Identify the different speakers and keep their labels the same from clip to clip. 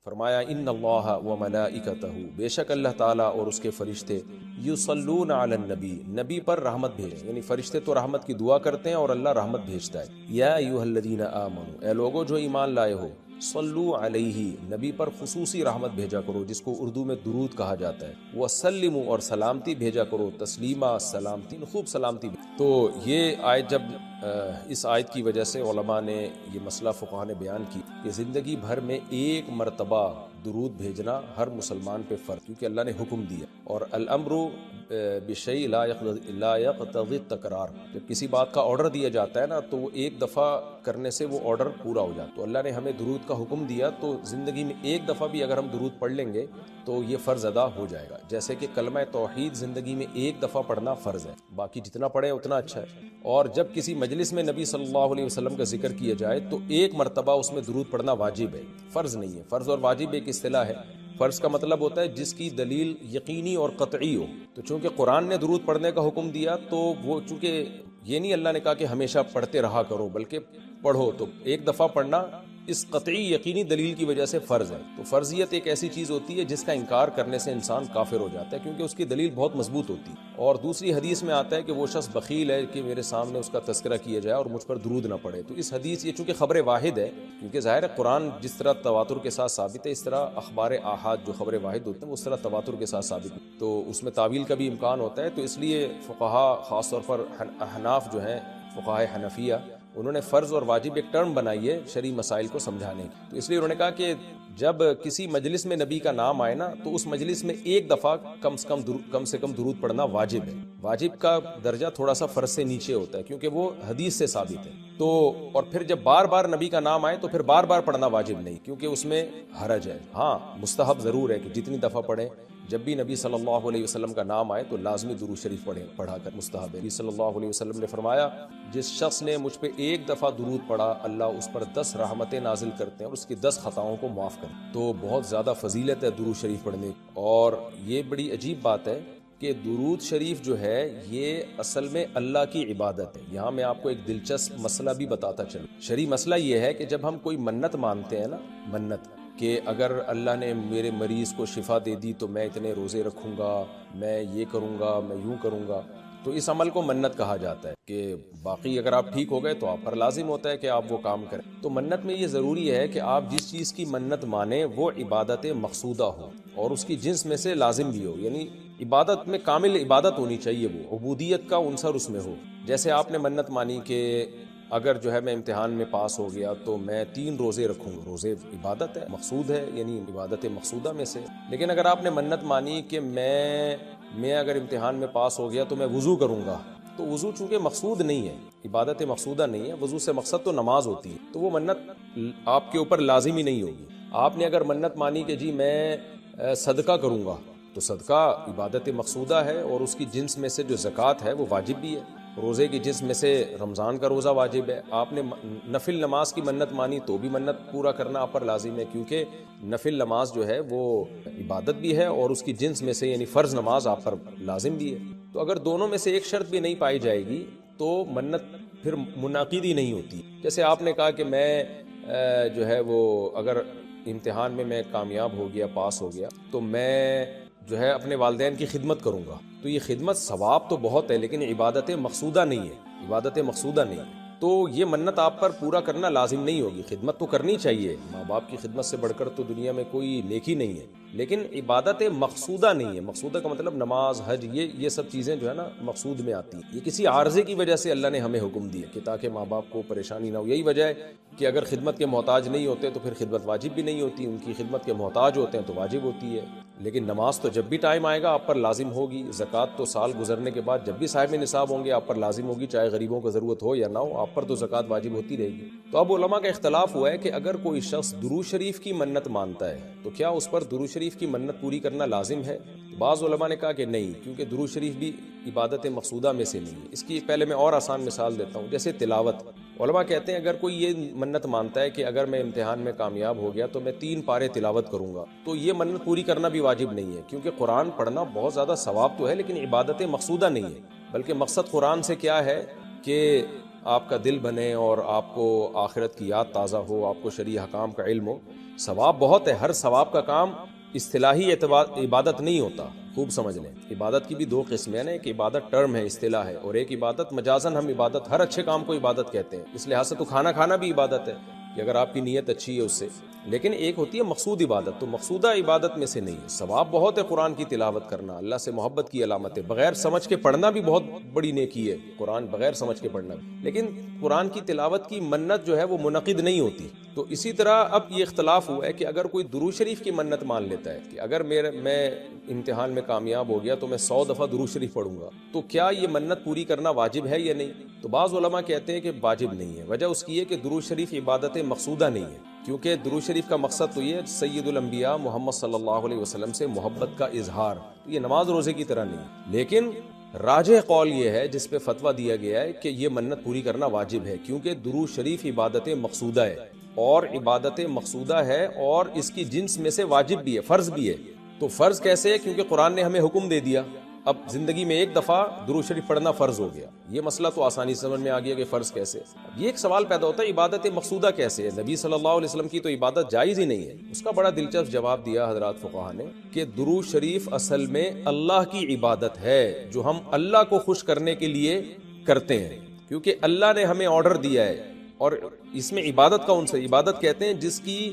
Speaker 1: فرمایا ان اللہ و ملائکتہ، بے شک اللہ تعالیٰ اور اس کے فرشتے یصلون علی النبی، نبی پر رحمت بھیجیں، یعنی فرشتے تو رحمت کی دعا کرتے ہیں اور اللہ رحمت بھیجتا ہے۔ یا ایھا الذین آمنوا، اے لوگو جو ایمان لائے ہو، صلو علیہ، نبی پر خصوصی رحمت بھیجا کرو جس کو اردو میں درود کہا جاتا ہے، وسلموا، اور سلامتی بھیجا کرو، تسلیما، سلامتی، خوب سلامتی۔ تو یہ آیت جب اس آیت کی وجہ سے علماء نے یہ مسئلہ فقہاء نے بیان کی کہ زندگی بھر میں ایک مرتبہ درود بھیجنا ہر مسلمان پہ فرض، کیونکہ اللہ نے حکم دیا، اور الامر بشیء لا یقتضی التکرار، جب کسی بات کا آرڈر دیا جاتا ہے نا تو وہ ایک دفعہ کرنے سے وہ آرڈر پورا ہو جاتا ہے۔ تو اللہ نے ہمیں درود کا حکم دیا، تو زندگی میں ایک دفعہ بھی اگر ہم درود پڑھ لیں گے تو یہ فرض ادا ہو جائے گا، جیسے کہ کلمہ توحید زندگی میں ایک دفعہ پڑھنا فرض ہے، باقی جتنا پڑھیں اتنا اچھا ہے۔ اور جب کسی مجلس میں نبی صلی اللہ علیہ وسلم کا ذکر کیا جائے تو ایک مرتبہ اس میں درود پڑھنا واجب ہے، فرض نہیں ہے۔ فرض اور واجب ایک اصطلاح ہے۔ فرض کا مطلب ہوتا ہے جس کی دلیل یقینی اور قطعی ہو، تو چونکہ قرآن نے درود پڑھنے کا حکم دیا تو وہ چونکہ یہ نہیں اللہ نے کہا کہ ہمیشہ پڑھتے رہا کرو، بلکہ پڑھو، تو ایک دفعہ پڑھنا اس قطعی یقینی دلیل کی وجہ سے فرض ہے۔ تو فرضیت ایک ایسی چیز ہوتی ہے جس کا انکار کرنے سے انسان کافر ہو جاتا ہے، کیونکہ اس کی دلیل بہت مضبوط ہوتی ہے۔ اور دوسری حدیث میں آتا ہے کہ وہ شخص بخیل ہے کہ میرے سامنے اس کا تذکرہ کیا جائے اور مجھ پر درود نہ پڑے۔ تو اس حدیث یہ چونکہ خبر واحد ہے، کیونکہ ظاہر ہے قرآن جس طرح تواتر کے ساتھ ثابت ہے، اس طرح اخبار آحاد جو خبر واحد ہوتے ہیں وہ اس طرح تواتر کے ساتھ ثابت ہے، تو اس میں تعویل کا بھی امکان ہوتا ہے۔ تو اس لیے فقہاء، خاص طور پر احناف جو ہیں، فقہاء حنفیہ، انہوں نے فرض اور واجب ایک ٹرم بنائی ہے شرعی مسائل کو سمجھانے کی۔ تو اس لیے انہوں نے کہا کہ جب کسی مجلس میں نبی کا نام آئے نا تو اس مجلس میں ایک دفعہ کم سے کم درود پڑھنا واجب ہے۔ واجب کا درجہ تھوڑا سا فرض سے نیچے ہوتا ہے کیونکہ وہ حدیث سے ثابت ہے۔ تو اور پھر جب بار بار نبی کا نام آئے تو پھر بار بار پڑھنا واجب نہیں، کیونکہ اس میں حرج ہے۔ ہاں مستحب ضرور ہے کہ جتنی دفعہ پڑھیں، جب بھی نبی صلی اللہ علیہ وسلم کا نام آئے تو لازمی درود شریف پڑھا کر مستحب ہے۔ نبی صلی اللہ علیہ وسلم نے فرمایا جس شخص نے مجھ پہ ایک دفعہ درود پڑھا اللہ اس پر 10 رحمتیں نازل کرتے ہیں اور اس کی 10 خطاؤں کو معاف کرتے ہیں۔ تو بہت زیادہ فضیلت ہے درود شریف پڑھنے کی۔ اور یہ بڑی عجیب بات ہے کہ درود شریف جو ہے یہ اصل میں اللہ کی عبادت ہے۔ یہاں میں آپ کو ایک دلچسپ مسئلہ بھی بتاتا چلوں۔ شرعی مسئلہ یہ ہے کہ جب ہم کوئی منت مانتے ہیں نا، منت کہ اگر اللہ نے میرے مریض کو شفا دے دی تو میں اتنے روزے رکھوں گا، میں یہ کروں گا، میں یوں کروں گا، تو اس عمل کو منت کہا جاتا ہے کہ باقی اگر آپ ٹھیک ہو گئے تو آپ پر لازم ہوتا ہے کہ آپ وہ کام کریں۔ تو منت میں یہ ضروری ہے کہ آپ جس چیز کی منت مانیں وہ عبادت مقصودہ ہو اور اس کی جنس میں سے لازم بھی ہو، یعنی عبادت میں کامل عبادت ہونی چاہیے، وہ عبودیت کا عنصر اس میں ہو۔ جیسے آپ نے منت مانی کہ اگر جو ہے میں امتحان میں پاس ہو گیا تو میں 3 روزے رکھوں گا، روزے عبادت ہے، مقصود ہے، یعنی عبادت مقصودہ میں سے۔ لیکن اگر آپ نے منت مانی کہ میں اگر امتحان میں پاس ہو گیا تو میں وضو کروں گا، تو وضو چونکہ مقصود نہیں ہے، عبادت مقصودہ نہیں ہے، وضو سے مقصد تو نماز ہوتی ہے، تو وہ منت آپ کے اوپر لازمی نہیں ہوگی۔ آپ نے اگر منت مانی کہ جی میں صدقہ کروں گا، تو صدقہ عبادت مقصودہ ہے اور اس کی جنس میں سے جو زکوٰۃ ہے وہ واجب بھی ہے۔ روزے کی جنس میں سے رمضان کا روزہ واجب ہے۔ آپ نے نفل نماز کی منت مانی تو بھی منت پورا کرنا آپ پر لازم ہے، کیونکہ نفل نماز جو ہے وہ عبادت بھی ہے اور اس کی جنس میں سے یعنی فرض نماز آپ پر لازم بھی ہے۔ تو اگر دونوں میں سے ایک شرط بھی نہیں پائی جائے گی تو منت پھر منعقد ہی نہیں ہوتی۔ جیسے آپ نے کہا کہ میں جو ہے وہ اگر امتحان میں کامیاب ہو گیا، پاس ہو گیا، تو میں جو ہے اپنے والدین کی خدمت کروں گا، تو یہ خدمت ثواب تو بہت ہے لیکن عبادت مقصودہ نہیں ہے، عبادت مقصودہ نہیں ہے، تو یہ منت آپ پر پورا کرنا لازم نہیں ہوگی۔ خدمت تو کرنی چاہیے، ماں باپ کی خدمت سے بڑھ کر تو دنیا میں کوئی نیکی نہیں ہے، لیکن عبادت مقصودہ نہیں ہے۔ مقصودہ کا مطلب نماز، حج، یہ سب چیزیں جو ہے نا مقصود میں آتی ہیں۔ یہ کسی عارضے کی وجہ سے اللہ نے ہمیں حکم دیا کہ تاکہ ماں باپ کو پریشانی نہ ہو۔ یہی وجہ ہے کہ اگر خدمت کے محتاج نہیں ہوتے تو پھر خدمت واجب بھی نہیں ہوتی، ان کی خدمت کے محتاج ہوتے ہیں تو واجب ہوتی ہے۔ لیکن نماز تو جب بھی ٹائم آئے گا آپ پر لازم ہوگی، زکوٰۃ تو سال گزرنے کے بعد جب بھی صاحب نصاب ہوں گے آپ پر لازم ہوگی، چاہے غریبوں کو ضرورت ہو یا نہ ہو، آپ پر تو زکوٰۃ واجب ہوتی رہے گی۔ تو اب علماء کا اختلاف ہوا ہے کہ اگر کوئی شخص درود شریف کی منت مانتا ہے تو کیا اس پر درود شریف کی منت پوری کرنا لازم ہے؟ بعض علماء نے کہا کہ نہیں، کیونکہ درود شریف بھی عبادت مقصودہ میں سے نہیں ہے۔ اس کی پہلے میں اور آسان مثال دیتا ہوں، جیسے تلاوت۔ علماء کہتے ہیں اگر کوئی یہ منت مانتا ہے کہ اگر میں امتحان میں کامیاب ہو گیا تو میں 3 پارے تلاوت کروں گا، تو یہ منت پوری کرنا بھی واجب نہیں ہے، کیونکہ قرآن پڑھنا بہت زیادہ ثواب تو ہے لیکن عبادت مقصودہ نہیں ہے، بلکہ مقصد قرآن سے کیا ہے کہ آپ کا دل بنے اور آپ کو آخرت کی یاد تازہ ہو، آپ کو شرعی حکام کا علم ہو، ثواب بہت ہے۔ ہر ثواب کا کام اصطلاحی عبادت نہیں ہوتا، خوب سمجھ لیں۔ عبادت کی بھی دو قسمیں ہیں نا، ایک عبادت ٹرم ہے، اصطلاح ہے، اور ایک عبادت مجازن ہم عبادت، ہر اچھے کام کو عبادت کہتے ہیں۔ اس لحاظ سے تو کھانا کھانا بھی عبادت ہے کہ اگر آپ کی نیت اچھی ہے اس سے، لیکن ایک ہوتی ہے مقصود عبادت، تو مقصودہ عبادت میں سے نہیں ہے۔ ثواب بہت ہے قرآن کی تلاوت کرنا، اللہ سے محبت کی علامت ہے، بغیر سمجھ کے پڑھنا بھی بہت بڑی نیکی ہے، قرآن بغیر سمجھ کے پڑھنا بھی، لیکن قرآن کی تلاوت کی منت جو ہے وہ منعقد نہیں ہوتی۔ تو اسی طرح اب یہ اختلاف ہوا ہے کہ اگر کوئی درود شریف کی منت مان لیتا ہے کہ اگر میں امتحان میں کامیاب ہو گیا تو میں 100 دفعہ درود شریف پڑھوں گا، تو کیا یہ منت پوری کرنا واجب ہے یا نہیں؟ تو بعض علماء کہتے ہیں کہ واجب نہیں ہے۔ وجہ اس کی ہے کہ درود شریف عبادت مقصودہ نہیں ہے، کیونکہ درود شریف کا مقصد تو یہ سید الانبیاء محمد صلی اللہ علیہ وسلم سے محبت کا اظہار، یہ نماز روزے کی طرح نہیں۔ لیکن راجح قول یہ ہے، جس پہ فتویٰ دیا گیا ہے، کہ یہ منت پوری کرنا واجب ہے، کیونکہ درود شریف عبادت مقصودہ ہے، اور عبادت مقصودہ ہے اور اس کی جنس میں سے واجب بھی ہے، فرض بھی ہے۔ تو فرض کیسے ہے؟ کیونکہ قرآن نے ہمیں حکم دے دیا، اب زندگی میں ایک دفعہ درود شریف پڑھنا فرض ہو گیا۔ یہ مسئلہ تو آسانی سے سمجھ میں آ گیا کہ فرض کیسے۔ اب یہ ایک سوال پیدا ہوتا ہے، عبادت مقصودہ کیسے ہے؟ نبی صلی اللہ علیہ وسلم کی تو عبادت جائز ہی نہیں ہے۔ اس کا بڑا دلچسپ جواب دیا حضرات فقہا نے کہ درود شریف اصل میں اللہ کی عبادت ہے، جو ہم اللہ کو خوش کرنے کے لیے کرتے ہیں، کیونکہ اللہ نے ہمیں آرڈر دیا ہے۔ اور اس میں عبادت کا عنصر، عبادت کہتے ہیں جس کی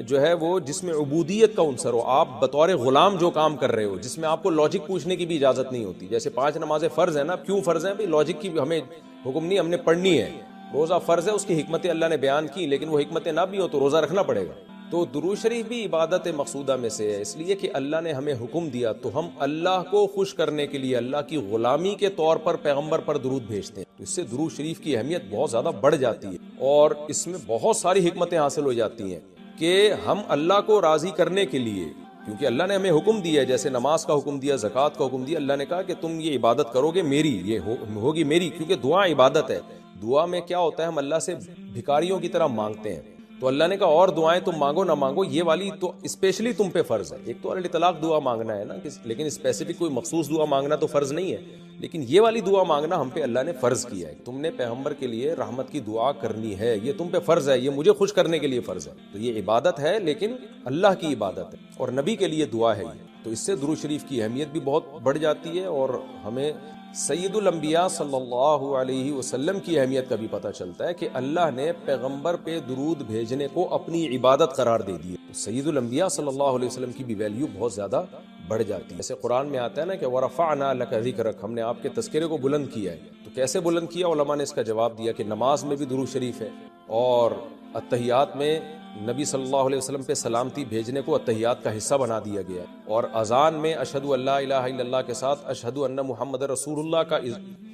Speaker 1: جو ہے وہ جس میں عبودیت کا عنصر ہو، آپ بطور غلام جو کام کر رہے ہو، جس میں آپ کو لاجک پوچھنے کی بھی اجازت نہیں ہوتی۔ جیسے 5 نمازیں فرض ہیں نا، کیوں فرض ہیں بھائی؟ لاجک کی ہمیں حکم نہیں، ہم نے پڑھنی ہے۔ روزہ فرض ہے، اس کی حکمتیں اللہ نے بیان کی، لیکن وہ حکمتیں نہ بھی ہو تو روزہ رکھنا پڑے گا۔ تو درود شریف بھی عبادت مقصودہ میں سے ہے، اس لیے کہ اللہ نے ہمیں حکم دیا، تو ہم اللہ کو خوش کرنے کے لیے اللہ کی غلامی کے طور پر پیغمبر پر درود بھیجتے ہیں۔ تو اس سے درود شریف کی اہمیت بہت زیادہ بڑھ جاتی ہے، اور اس میں بہت ساری حکمتیں حاصل ہو جاتی ہیں کہ ہم اللہ کو راضی کرنے کے لیے، کیونکہ اللہ نے ہمیں حکم دیا ہے، جیسے نماز کا حکم دیا، زکوٰۃ کا حکم دیا، اللہ نے کہا کہ تم یہ عبادت کرو گے میری، یہ ہوگی میری، کیونکہ دعا عبادت ہے۔ دعا میں کیا ہوتا ہے؟ ہم اللہ سے بھکاریوں کی طرح مانگتے ہیں، تو اللہ نے کہا اور دعائیں تم مانگو نہ مانگو، یہ والی تو اسپیشلی تم پہ فرض ہے۔ ایک تو اطلاق دعا مانگنا ہے نا، لیکن اسپیسیفک کوئی مخصوص دعا مانگنا تو فرض نہیں ہے، لیکن یہ والی دعا مانگنا ہم پہ اللہ نے فرض کیا ہے۔ تم نے پیغمبر کے لیے رحمت کی دعا کرنی ہے، یہ تم پہ فرض ہے، یہ مجھے خوش کرنے کے لیے فرض ہے۔ تو یہ عبادت ہے، لیکن اللہ کی عبادت ہے، اور نبی کے لیے دعا ہے یہ۔ تو اس سے درود شریف کی اہمیت بھی بہت بڑھ جاتی ہے، اور ہمیں سید الانبیاء صلی اللہ علیہ وسلم کی اہمیت کا بھی پتہ چلتا ہے کہ اللہ نے پیغمبر پہ درود بھیجنے کو اپنی عبادت قرار دے دی ہے۔ تو سید الانبیاء صلی اللہ علیہ وسلم کی بھی ویلیو بہت زیادہ بڑھ جاتی ہے۔ جیسے قرآن میں آتا ہے نا کہ وَرَفَعْنَا لَكَ ذِكْرَكَ، ہم نے آپ کے تذکرے کو بلند کیا ہے۔ تو کیسے بلند کیا؟ علماء نے اس کا جواب دیا کہ نماز میں بھی درود شریف ہے، اور اتحیات میں نبی صلی اللہ علیہ وسلم پہ سلامتی بھیجنے کو اتحیات کا حصہ بنا دیا گیا ہے، اور اذان میں اشہد ان لا الہ الا اللہ کے ساتھ اشہد ان محمد رسول اللہ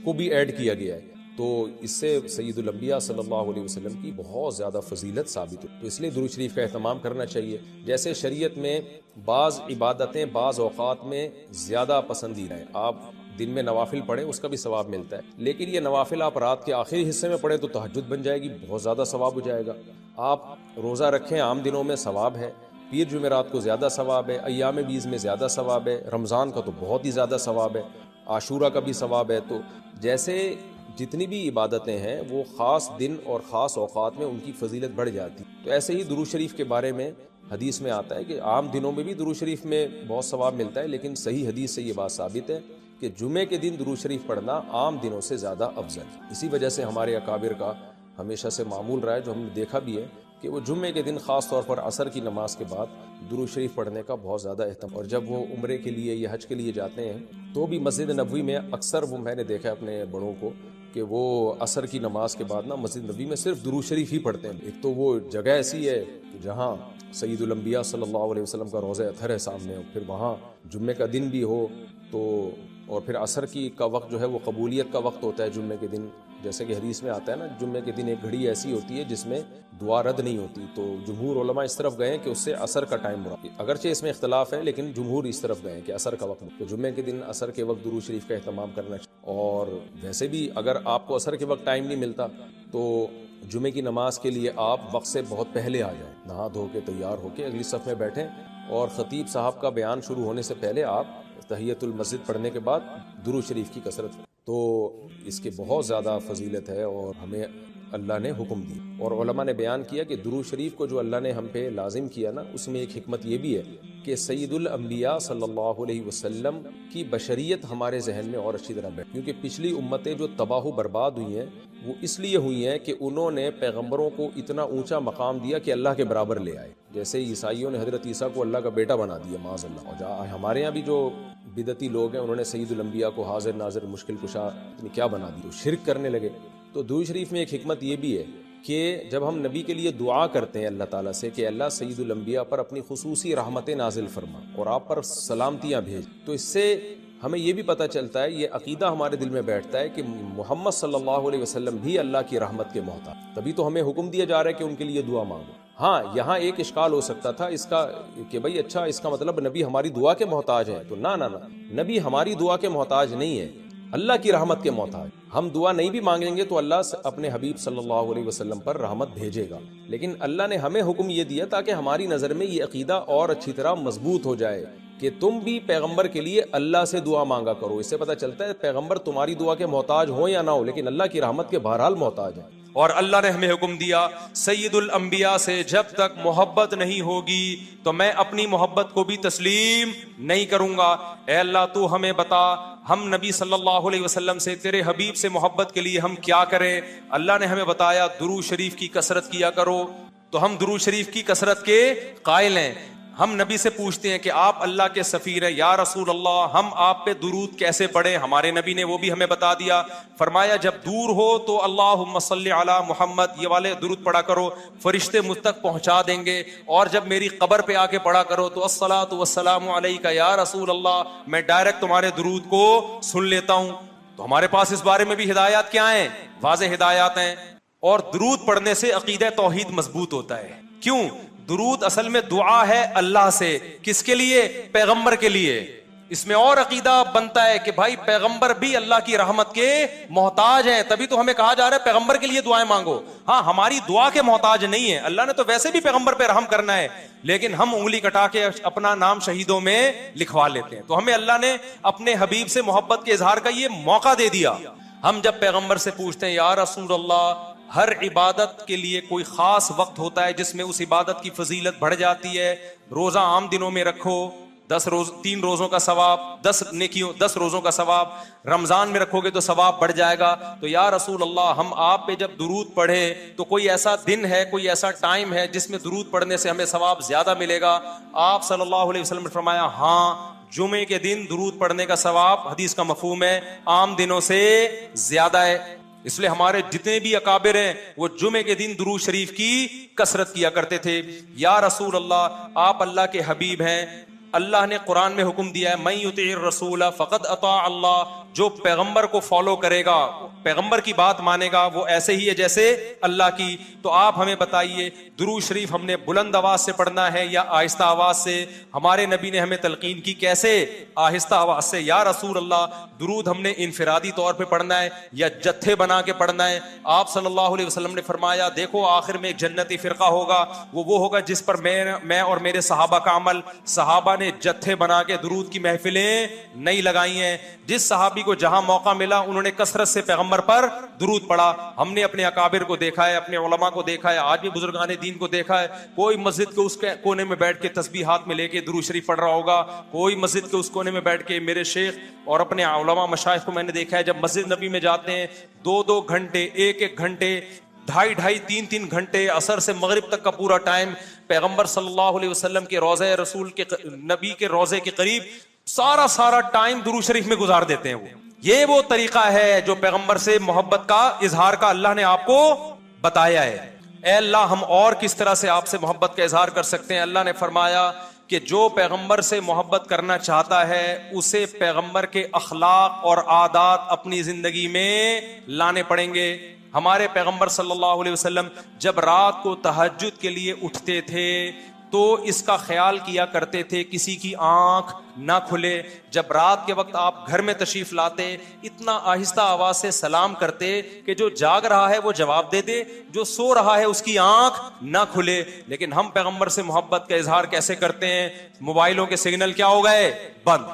Speaker 1: کو بھی ایڈ کیا گیا ہے۔ تو اس سے سید الانبیاء صلی اللہ علیہ وسلم کی بہت زیادہ فضیلت ثابت ہو، تو اس لیے درود شریف کا اہتمام کرنا چاہیے۔ جیسے شریعت میں بعض عبادتیں بعض اوقات میں زیادہ پسندیدہ ہیں، آپ دن میں نوافل پڑھیں اس کا بھی ثواب ملتا ہے، لیکن یہ نوافل آپ رات کے آخری حصے میں پڑھیں تو تہجد بن جائے گی، بہت زیادہ ثواب ہو جائے گا۔ آپ روزہ رکھیں عام دنوں میں ثواب ہے، پیر جمعرات کو زیادہ ثواب ہے، ایام بیز میں زیادہ ثواب ہے، رمضان کا تو بہت ہی زیادہ ثواب ہے، عاشورہ کا بھی ثواب ہے۔ تو جیسے جتنی بھی عبادتیں ہیں وہ خاص دن اور خاص اوقات میں ان کی فضیلت بڑھ جاتی، تو ایسے ہی درود شریف کے بارے میں حدیث میں آتا ہے کہ عام دنوں میں بھی درود شریف میں بہت ثواب ملتا ہے، لیکن صحیح حدیث سے یہ بات ثابت ہے کہ جمعے کے دن درود شریف پڑھنا عام دنوں سے زیادہ افضل ہے۔ اسی وجہ سے ہمارے اکابر کا ہمیشہ سے معمول رہا ہے، جو ہم نے دیکھا بھی ہے کہ وہ جمعے کے دن خاص طور پر عصر کی نماز کے بعد درود شریف پڑھنے کا بہت زیادہ اہتمام، اور جب وہ عمرے کے لیے یا حج کے لیے جاتے ہیں تو بھی مسجد نبوی میں اکثر وہ میں نے دیکھا اپنے بڑوں کو کہ وہ عصر کی نماز کے بعد نا مسجد نبوی میں صرف درود شریف ہی پڑھتے ہیں۔ ایک تو وہ جگہ ایسی ہے جہاں سید الانبیاء صلی اللہ علیہ وسلم کا روضہ اطہر ہے سامنے، پھر وہاں جمعے کا دن بھی ہو تو، اور پھر عصر کا وقت جو ہے وہ قبولیت کا وقت ہوتا ہے جمعے کے دن، جیسے کہ حدیث میں آتا ہے نا جمعے کے دن ایک گھڑی ایسی ہوتی ہے جس میں دعا رد نہیں ہوتی، تو جمہور علماء اس طرف گئے ہیں کہ اس سے عصر کا ٹائم مراد، اگرچہ اس میں اختلاف ہے لیکن جمہور اس طرف گئے ہیں کہ عصر کا وقت، تو جمعے کے دن عصر کے وقت درود شریف کا اہتمام کرنا چاہیے۔ اور ویسے بھی اگر آپ کو عصر کے وقت ٹائم نہیں ملتا تو جمعے کی نماز کے لیے آپ وقت سے بہت پہلے آ جائیں، نہا دھو کے تیار ہو کے اگلی صف میں بیٹھیں، اور خطیب صاحب کا بیان شروع ہونے سے پہلے آپ تحیۃ المسجد پڑھنے کے بعد درود شریف کی کثرت تو اس کے بہت زیادہ فضیلت ہے اور ہمیں اللہ نے حکم دی. اور علماء نے بیان کیا کہ درود شریف کو جو اللہ نے ہم پہ لازم کیا نا، اس میں ایک حکمت یہ بھی ہے کہ سید الانبیاء صلی اللہ علیہ وسلم کی بشریت ہمارے ذہن میں اور اچھی طرح بیٹھ، کیونکہ پچھلی امتیں جو تباہ و برباد ہوئی ہیں وہ اس لیے ہوئی ہیں کہ انہوں نے پیغمبروں کو اتنا اونچا مقام دیا کہ اللہ کے برابر لے آئے. جیسے عیسائیوں نے حضرت عیسیٰ کو اللہ کا بیٹا بنا دیا معاذ اللہ، اور ہمارے یہاں بھی جو بدعتی لوگ ہیں انہوں نے سید الانبیاء کو حاضر ناظر مشکل کشا کیا بنا دی، تو شرک کرنے لگے. تو درود شریف میں ایک حکمت یہ بھی ہے کہ جب ہم نبی کے لیے دعا کرتے ہیں اللہ تعالیٰ سے کہ اللہ سید الانبیاء پر اپنی خصوصی رحمتیں نازل فرما اور آپ پر سلامتیاں بھیج، تو اس سے ہمیں یہ بھی پتہ چلتا ہے، یہ عقیدہ ہمارے دل میں بیٹھتا ہے کہ محمد صلی اللہ علیہ وسلم بھی اللہ کی رحمت کے محتاج، تبھی تو ہمیں حکم دیا جا رہا ہے کہ ان کے لیے دعا مانگو. ہاں یہاں ایک اشکال ہو سکتا تھا اس کا کہ بھئی اچھا اس کا مطلب نبی ہماری دعا کے محتاج ہیں، تو نہ نبی ہماری دعا کے محتاج نہیں ہے، اللہ کی رحمت کے محتاج. ہم دعا نہیں بھی مانگیں گے تو اللہ اپنے حبیب صلی اللہ علیہ وسلم پر رحمت بھیجے گا، لیکن اللہ نے ہمیں حکم یہ دیا تاکہ ہماری نظر میں یہ عقیدہ اور اچھی طرح مضبوط ہو جائے کہ تم بھی پیغمبر کے لیے اللہ سے دعا مانگا کرو. اس سے پتہ چلتا ہے پیغمبر تمہاری دعا کے محتاج ہوں یا نہ ہو، لیکن اللہ کی رحمت کے بہرحال محتاج ہیں.
Speaker 2: اور اللہ نے ہمیں حکم دیا سید الانبیاء سے جب تک محبت نہیں ہوگی تو میں اپنی محبت کو بھی تسلیم نہیں کروں گا. اے اللہ تو ہمیں بتا ہم نبی صلی اللہ علیہ وسلم سے تیرے حبیب سے محبت کے لیے ہم کیا کریں. اللہ نے ہمیں بتایا درود شریف کی کثرت کیا کرو، تو ہم درود شریف کی کثرت کے قائل ہیں. ہم نبی سے پوچھتے ہیں کہ آپ اللہ کے سفیر ہیں یا رسول اللہ، ہم آپ پہ درود کیسے پڑھیں؟ ہمارے نبی نے وہ بھی ہمیں بتا دیا. فرمایا جب دور ہو تو اللہم صلی علی محمد یہ والے درود پڑھا کرو، فرشتے مجھ تک پہنچا دیں گے. اور جب میری قبر پہ آ کے پڑھا کرو تو الصلاۃ والسلام علیک یا رسول اللہ، میں ڈائریکٹ تمہارے درود کو سن لیتا ہوں. تو ہمارے پاس اس بارے میں بھی ہدایات کیا ہیں؟ واضح ہدایات ہیں. اور درود پڑھنے سے عقیدہ توحید مضبوط ہوتا ہے. کیوں؟ درود اصل میں دعا ہے اللہ سے، کس کے لیے؟ پیغمبر کے لیے. اس میں اور عقیدہ بنتا ہے کہ بھائی پیغمبر بھی اللہ کی رحمت کے محتاج ہیں، تبھی تو ہمیں کہا جا رہا ہے پیغمبر کے لیے دعائیں مانگو. ہاں ہماری دعا کے محتاج نہیں ہے، اللہ نے تو ویسے بھی پیغمبر پہ رحم کرنا ہے، لیکن ہم انگلی کٹا کے اپنا نام شہیدوں میں لکھوا لیتے ہیں. تو ہمیں اللہ نے اپنے حبیب سے محبت کے اظہار کا یہ موقع دے دیا. ہم جب پیغمبر سے پوچھتے ہیں یا رسول اللہ، ہر عبادت کے لیے کوئی خاص وقت ہوتا ہے جس میں اس عبادت کی فضیلت بڑھ جاتی ہے. روزہ عام دنوں میں رکھو 3 روزوں کا ثواب، 10 روزوں کا ثواب. رمضان میں رکھو گے تو ثواب بڑھ جائے گا. تو یا رسول اللہ ہم آپ پہ جب درود پڑھے تو کوئی ایسا دن ہے، کوئی ایسا ٹائم ہے جس میں درود پڑھنے سے ہمیں ثواب زیادہ ملے گا؟ آپ صلی اللہ علیہ وسلم نے فرمایا ہاں، جمعے کے دن درود پڑھنے کا ثواب، حدیث کا مفہوم ہے، عام دنوں سے زیادہ ہے. اس لیے ہمارے جتنے بھی اکابر ہیں وہ جمعے کے دن درود شریف کی کثرت کیا کرتے تھے. یا رسول اللہ آپ اللہ کے حبیب ہیں، اللہ نے قرآن میں حکم دیا ہے من یطع الرسول فقد اطاع اللہ، جو پیغمبر کو فالو کرے گا، پیغمبر کی بات مانے گا، وہ ایسے ہی ہے جیسے اللہ کی. تو آپ ہمیں بتائیے درود شریف ہم نے بلند آواز سے پڑھنا ہے یا آہستہ آواز سے؟ ہمارے نبی نے ہمیں تلقین کی کیسے؟ آہستہ آواز سے. یا رسول اللہ درود ہم نے انفرادی طور پہ پڑھنا ہے یا جتھے بنا کے پڑھنا ہے؟ آپ صلی اللہ علیہ وسلم نے فرمایا دیکھو آخر میں ایک جنتی فرقہ ہوگا، وہ ہوگا جس پر میں اور میرے صحابہ کا عمل. صحابہ نے جتھے بنا کے درود کی محفلیں نہیں لگائی ہیں. جس صحابی کو جہاں موقع ملا انہوں نے کثرت سے پیغمبر پر درود پڑھا. ہم نے اپنے اکابر کو دیکھا ہے، اپنے علماء کو دیکھا ہے، آج بھی بزرگان دین کو دیکھا ہے، کوئی مسجد کے اس کونے میں بیٹھ کے تسبیح ہاتھ میں لے کے درود شریف پڑھ رہا ہوگا، کوئی مسجد کے اس کونے میں بیٹھ کے. میرے شیخ اور اپنے علماء مشائخ کو میں نے دیکھا ہے جب مسجد نبی میں جاتے ہیں 2 گھنٹے، 1 گھنٹے، 2.5 3 گھنٹے، عصر سے مغرب تک کا پورا ٹائم پیغمبر صلی اللہ علیہ وسلم کے روضہ رسول کے نبی کے روضے کے قریب سارا ٹائم درود شریف میں گزار دیتے ہیں. یہ وہ طریقہ ہے جو پیغمبر سے محبت کا اظہار کا اللہ نے آپ کو بتایا ہے. اے اللہ ہم اور کس طرح سے آپ سے محبت کا اظہار کر سکتے ہیں؟ اللہ نے فرمایا کہ جو پیغمبر سے محبت کرنا چاہتا ہے اسے پیغمبر کے اخلاق اور عادات اپنی زندگی میں لانے پڑیں گے. ہمارے پیغمبر صلی اللہ علیہ وسلم جب رات کو تہجد کے لیے اٹھتے تھے تو اس کا خیال کیا کرتے تھے کسی کی آنکھ نہ کھلے. جب رات کے وقت آپ گھر میں تشریف لاتے اتنا آہستہ آواز سے سلام کرتے کہ جو جاگ رہا ہے وہ جواب دے دے، جو سو رہا ہے اس کی آنکھ نہ کھلے. لیکن ہم پیغمبر سے محبت کا اظہار کیسے کرتے ہیں؟ موبائلوں کے سگنل کیا ہو گئے؟ بند.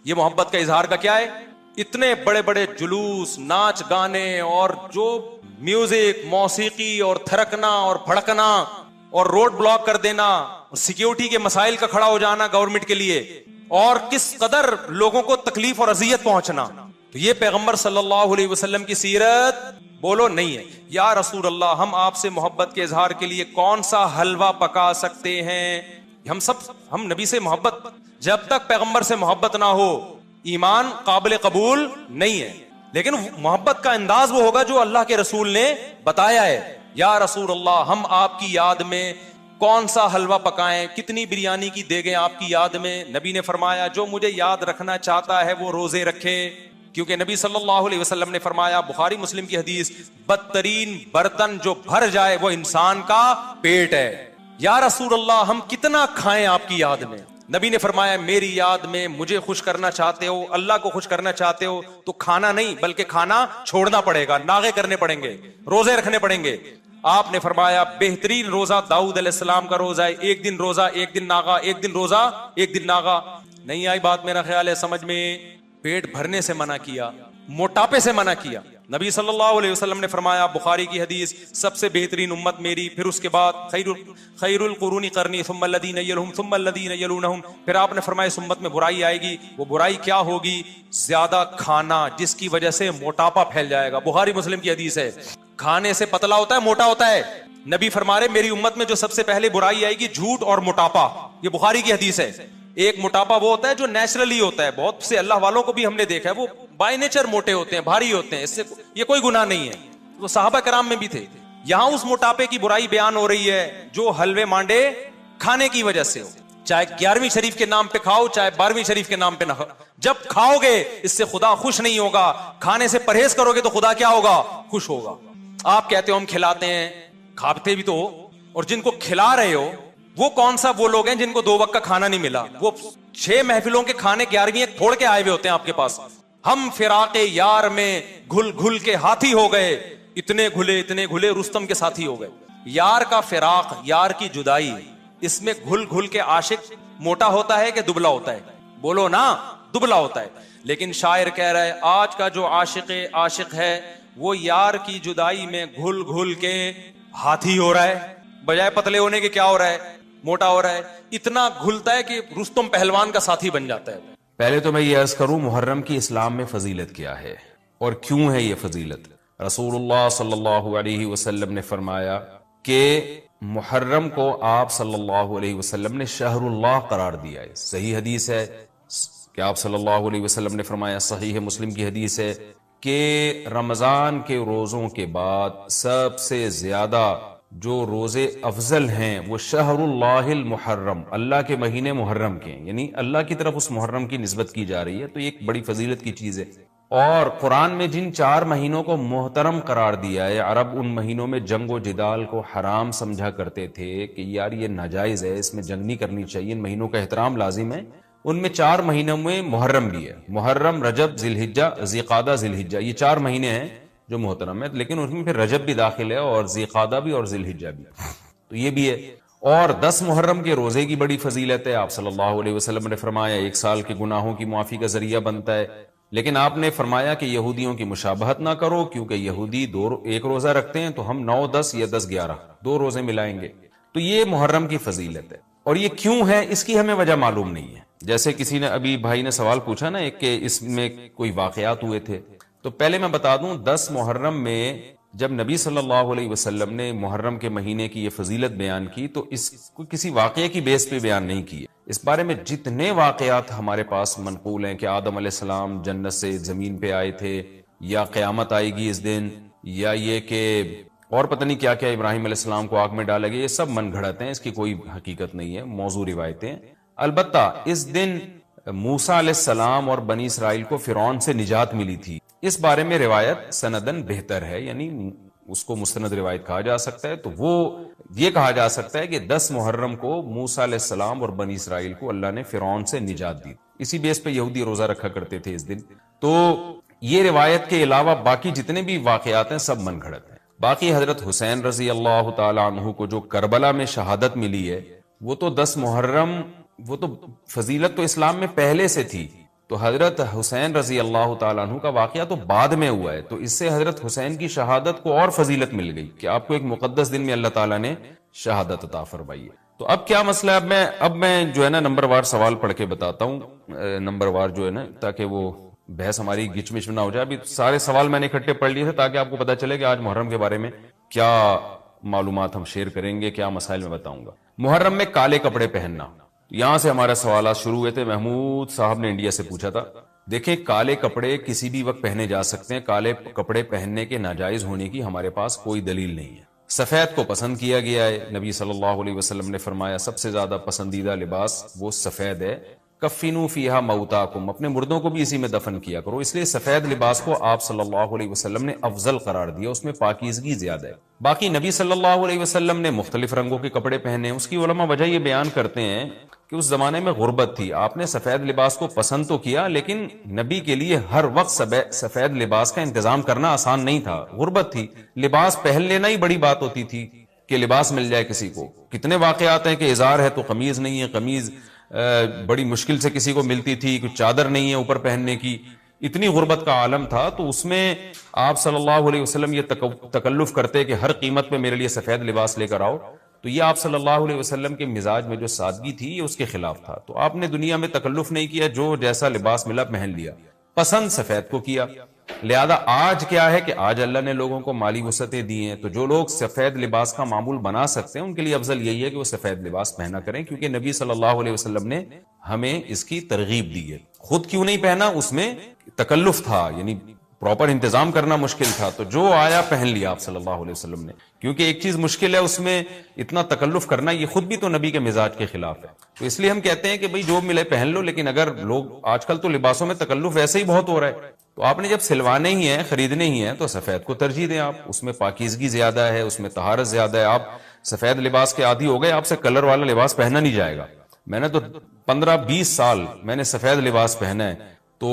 Speaker 2: یہ محبت کا اظہار کا کیا ہے؟ اتنے بڑے بڑے جلوس، ناچ گانے اور جو میوزک، موسیقی اور تھرکنا اور بھڑکنا اور روڈ بلاک کر دینا، سیکیورٹی کے مسائل کا کھڑا ہو جانا گورنمنٹ کے لیے، اور کس قدر لوگوں کو تکلیف اور اذیت پہنچنا. تو یہ پیغمبر صلی اللہ علیہ وسلم کی سیرت بولو نہیں ہے. یا رسول اللہ، ہم آپ سے محبت کے اظہار کے لیے کون سا حلوہ پکا سکتے ہیں؟ ہم نبی سے محبت، جب تک پیغمبر سے محبت نہ ہو ایمان قابل قبول نہیں ہے. لیکن محبت کا انداز وہ ہوگا جو اللہ کے رسول نے بتایا ہے. یا رسول اللہ، ہم آپ کی یاد میں کون سا حلوہ پکائیں، کتنی بریانی کی دیگیں آپ کی یاد میں؟ نبی نے فرمایا جو مجھے یاد رکھنا چاہتا ہے وہ روزے رکھے، کیونکہ نبی صلی اللہ علیہ وسلم نے فرمایا، بخاری مسلم کی حدیث، بدترین برتن جو بھر جائے وہ انسان کا پیٹ ہے. یا رسول اللہ، ہم کتنا کھائیں آپ کی یاد میں؟ نبی نے فرمایا میری یاد میں مجھے خوش کرنا چاہتے ہو، اللہ کو خوش کرنا چاہتے ہو تو کھانا نہیں بلکہ کھانا چھوڑنا پڑے گا، ناغے کرنے پڑیں گے، روزے رکھنے پڑیں گے. آپ نے فرمایا بہترین روزہ داؤد علیہ السلام کا روزہ ہے، ایک دن روزہ ایک دن ناغا، ایک دن روزہ ایک دن ناغا. نہیں آئی بات میرا خیال ہے سمجھ میں؟ پیٹ بھرنے سے منع کیا، موٹاپے سے منع کیا. نبی صلی اللہ علیہ وسلم نے فرمایا، بخاری کی حدیث، سب سے بہترین امت میری، پھر اس کے بعد خیر القرون قرنی ثم الذین یلونہم ثم الذین یلونہم. پھر آپ نے فرمایا اس امت میں برائی آئے گی. وہ برائی کیا ہوگی؟ زیادہ کھانا، جس کی وجہ سے موٹاپا پھیل جائے گا. بخاری مسلم کی حدیث ہے. کھانے سے پتلا ہوتا ہے، موٹا ہوتا ہے. نبی فرما رہے میری امت میں جو سب سے پہلے برائی آئے گی جھوٹ اور موٹاپا. یہ بخاری کی حدیث ہے. ایک موٹاپا وہ ہوتا ہے جو نیچرلی ہوتا ہے، بہت سے اللہ والوں کو بھی ہم نے دیکھا ہے وہ بائی نیچر موٹے ہوتے ہیں، بھاری ہوتے ہیں، اس سے یہ کوئی گناہ نہیں ہے. وہ صحابہ کرام میں بھی تھے. یہاں اس موٹاپے کی برائی بیان ہو رہی ہے جو حلوے مانڈے کھانے کی وجہ سے ہو. چاہے 11ویں شریف کے نام پہ کھاؤ، چاہے 12ویں شریف کے نام پہ نہ کھاؤ، جب کھاؤ گے اس سے خدا خوش نہیں ہوگا. کھانے سے پرہیز کرو گے تو خدا کیا ہوگا؟ خوش ہوگا. آپ کہتے ہو ہم کھلاتے ہیں، کھاتے بھی تو ہو، اور جن کو کھلا رہے ہو وہ کون سا وہ لوگ ہیں جن کو 2 وقت کا کھانا نہیں ملا؟ وہ 6 محفلوں کے کھانے 11ویں پھوڑ کے آئے ہوئے ہوتے ہیں آپ کے پاس. ہم فراق یار میں گھل گھل کے ہاتھی ہو گئے، اتنے گھلے رستم کے ساتھی ہو گئے. یار کا فراق، یار کی جدائی، اس میں گھل گھل کے عاشق موٹا ہوتا ہے کہ دبلا ہوتا ہے؟ بولو نا، دبلا ہوتا ہے. لیکن شاعر کہہ رہا ہے آج کا جو عاشق ہے وہ یار کی جدائی میں گھل گھل کے ہاتھی ہو رہا ہے، بجائے پتلے ہونے کے کیا ہو رہا ہے؟ موٹا ہو رہا ہے. اتنا گھلتا ہے کہ رستم پہلوان کا ساتھی بن جاتا ہے.
Speaker 1: پہلے تو میں یہ عرض کروں محرم کی اسلام میں فضیلت کیا ہے اور کیوں ہے یہ فضیلت. رسول اللہ صلی اللہ علیہ وسلم نے فرمایا کہ محرم کو آپ صلی اللہ علیہ وسلم نے شہر اللہ قرار دیا ہے. صحیح حدیث ہے کہ آپ صلی اللہ علیہ وسلم نے فرمایا، صحیح مسلم کی حدیث ہے کہ رمضان کے روزوں کے بعد سب سے زیادہ جو روزے افضل ہیں وہ شہر اللہ المحرم، اللہ کے مہینے محرم کے ہیں، یعنی اللہ کی طرف اس محرم کی نسبت کی جا رہی ہے. تو یہ ایک بڑی فضیلت کی چیز ہے. اور قرآن میں جن 4 مہینوں کو محترم قرار دیا ہے، عرب ان مہینوں میں جنگ و جدال کو حرام سمجھا کرتے تھے کہ یار یہ ناجائز ہے، اس میں جنگ نہیں کرنی چاہیے، ان مہینوں کا احترام لازم ہے. ان میں 4 مہینوں میں محرم بھی ہے. محرم، رجب، ذی الحجہ، ذی قعدہ، ذی الحجہ، یہ 4 مہینے ہیں جو محترم ہے. لیکن ان میں پھر رجب بھی داخل ہے اور ذی قعدہ بھی اور ذی الحجہ بھی، تو یہ بھی ہے. اور 10 محرم کے روزے کی بڑی فضیلت ہے. آپ صلی اللہ علیہ وسلم نے فرمایا 1 سال کے گناہوں کی معافی کا ذریعہ بنتا ہے. لیکن آپ نے فرمایا کہ یہودیوں کی مشابہت نہ کرو، کیونکہ یہودی 1 روزہ رکھتے ہیں تو ہم 9، 10 یا 10، 11 2 روزے ملائیں گے. تو یہ محرم کی فضیلت ہے. اور یہ کیوں ہے اس کی ہمیں وجہ معلوم نہیں ہے. جیسے کسی نے ابھی بھائی نے سوال پوچھا نا ایک کہ اس میں کوئی واقعات ہوئے تھے، تو پہلے میں بتا دوں 10 محرم میں جب نبی صلی اللہ علیہ وسلم نے محرم کے مہینے کی یہ فضیلت بیان کی تو اس کو کسی واقعے کی بیس پہ بیان نہیں کی ہے. اس بارے میں جتنے واقعات ہمارے پاس منقول ہیں کہ آدم علیہ السلام جنت سے زمین پہ آئے تھے، یا قیامت آئے گی اس دن، یا یہ کہ اور پتہ نہیں کیا کیا، ابراہیم علیہ السلام کو آگ میں ڈالا گیا، یہ سب من گھڑت ہیں، اس کی کوئی حقیقت نہیں ہے، موضوع روایتیں. البتہ اس دن موسیٰ علیہ السلام اور بنی اسرائیل کو فرعون سے نجات ملی تھی. اس بارے میں روایت سندن بہتر ہے، یعنی اس کو مستند روایت کہا جا سکتا ہے. تو وہ یہ کہا جا سکتا ہے کہ 10 محرم کو موسیٰ علیہ السلام اور بنی اسرائیل کو اللہ نے فرعون سے نجات دی. اسی بیس پہ یہودی روزہ رکھا کرتے تھے اس دن. تو یہ روایت کے علاوہ باقی جتنے بھی واقعات ہیں سب من گھڑت ہیں. باقی حضرت حسین رضی اللہ تعالی عنہ کو جو کربلا میں شہادت ملی ہے وہ تو 10 محرم، وہ تو فضیلت تو اسلام میں پہلے سے تھی.
Speaker 3: تو حضرت حسین رضی اللہ تعالیٰ عنہ کا واقعہ تو بعد میں ہوا ہے، تو اس سے حضرت حسین کی شہادت کو اور فضیلت مل گئی کہ آپ کو ایک مقدس دن میں اللہ تعالیٰ نے شہادت عطا فرمائی ہے۔ تو اب کیا مسئلہ ہے، اب میں جو ہے نا نمبر وار سوال پڑھ کے بتاتا ہوں، نمبر وار جو ہے نا، تاکہ وہ بحث ہماری گچ مچ نہ ہو جائے۔ ابھی سارے سوال میں نے اکٹھے پڑھ لیے تھے تاکہ آپ کو پتا چلے کہ آج محرم کے بارے میں کیا معلومات ہم شیئر کریں گے، کیا مسائل میں بتاؤں گا۔ محرم میں کالے کپڑے پہننا، یہاں سے ہمارے سوالات شروع ہوئے تھے۔ محمود صاحب نے انڈیا سے پوچھا تھا، دیکھیں کالے کپڑے کسی بھی وقت پہنے جا سکتے ہیں، کالے کپڑے پہننے کے ناجائز ہونے کی ہمارے پاس کوئی دلیل نہیں ہے۔ سفید کو پسند کیا گیا ہے، نبی صلی اللہ علیہ وسلم نے فرمایا سب سے زیادہ پسندیدہ لباس وہ سفید ہے، کفنوا فیہا موتاکم، اپنے مردوں کو بھی اسی میں دفن کیا کرو، اس لیے سفید لباس کو آپ صلی اللہ علیہ وسلم نے افضل قرار دیا، اس میں پاکیزگی زیادہ ہے۔ باقی نبی صلی اللہ علیہ وسلم نے مختلف رنگوں کے کپڑے پہنے، اس کی علماء وجہ یہ بیان کرتے ہیں کہ اس زمانے میں غربت تھی، آپ نے سفید لباس کو پسند تو کیا لیکن نبی کے لیے ہر وقت سفید لباس کا انتظام کرنا آسان نہیں تھا، غربت تھی، لباس پہن لینا ہی بڑی بات ہوتی تھی کہ لباس مل جائے کسی کو۔ کتنے واقعات ہیں کہ ازار ہے تو قمیض نہیں ہے، قمیض بڑی مشکل سے کسی کو ملتی تھی، کچھ چادر نہیں ہے اوپر پہننے کی، اتنی غربت کا عالم تھا، تو اس میں آپ صلی اللہ علیہ وسلم یہ تکلف کرتے کہ ہر قیمت پہ میرے لیے سفید لباس لے کر آؤ، تو یہ آپ صلی اللہ علیہ وسلم کے مزاج میں جو سادگی تھی یہ اس کے خلاف تھا، تو آپ نے دنیا میں تکلف نہیں کیا، جو جیسا لباس ملا پہن لیا، پسند سفید کو کیا۔ لہذا آج کیا ہے کہ آج اللہ نے لوگوں کو مالی وسعتیں دی ہیں، تو جو لوگ سفید لباس کا معمول بنا سکتے ہیں ان کے لیے افضل یہی ہے کہ وہ سفید لباس پہنا کریں، کیونکہ نبی صلی اللہ علیہ وسلم نے ہمیں اس کی ترغیب دی ہے۔ خود کیوں نہیں پہنا، اس میں تکلف تھا، یعنی پراپر انتظام کرنا مشکل تھا، تو جو آیا پہن لیا آپ صلی اللہ علیہ وسلم نے، کیونکہ ایک چیز مشکل ہے اس میں اتنا تکلف کرنا، یہ خود بھی تو نبی کے مزاج کے خلاف ہے، تو اس لیے ہم کہتے ہیں کہ بھئی جو ملے پہن لو، لیکن اگر لوگ آج کل تو لباسوں میں تکلف ویسے ہی بہت ہو رہا ہے، تو آپ نے جب سلوانے ہی ہیں، خریدنے ہی ہیں، تو سفید کو ترجیح دیں آپ، اس میں پاکیزگی زیادہ ہے، اس میں طہارت زیادہ ہے، آپ سفید لباس کے عادی ہو گئے، آپ سے کلر والا لباس پہنا نہیں جائے گا۔ میں نے تو 15-20 سال میں نے سفید لباس پہنا ہے، تو